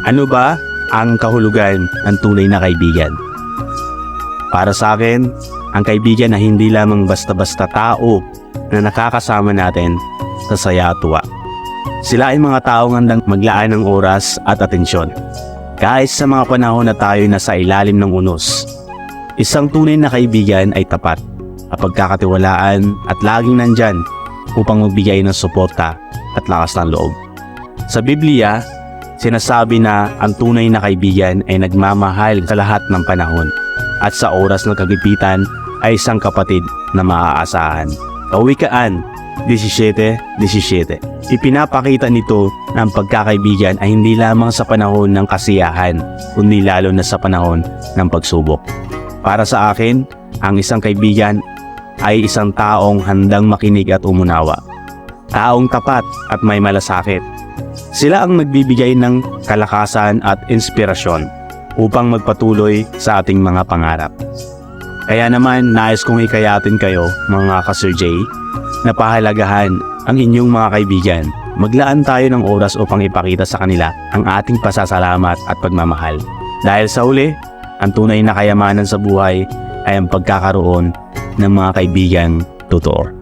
Ano ba ang kahulugan ng tunay na kaibigan? Para sa akin, ang kaibigan ay hindi lamang basta-basta tao na nakakasama natin sa saya at tuwa. Sila ay mga taong handang maglaan ng oras at atensyon. Kahit sa mga panahon na tayo nasa ilalim ng unos, isang tunay na kaibigan ay tapat, mapagkakatiwalaan at laging nandyan upang magbigay ng suporta at lakas ng loob. Sa Biblia, sinasabi na ang tunay na kaibigan ay nagmamahal sa lahat ng panahon at sa oras ng kagipitan ay isang kapatid na maaasahan. Kawikaan 17:17. Ipinapakita nito na ang pagkakaibigan ay hindi lamang sa panahon ng kasiyahan, kundi lalo na sa panahon ng pagsubok. Para sa akin, ang isang kaibigan ay isang taong handang makinig at umunawa. Taong tapat at may malasakit. Sila ang nagbibigay ng kalakasan at inspirasyon upang magpatuloy sa ating mga pangarap. Kaya naman, nais kong hikayatin kayo, mga ka-Sir J, na pahalagahan ang inyong mga kaibigan. Maglaan tayo ng oras upang ipakita sa kanila ang ating pasasalamat at pagmamahal. Dahil sa huli, ang tunay na kayamanan sa buhay ay ang pagkakaroon ng mga kaibigang totoo.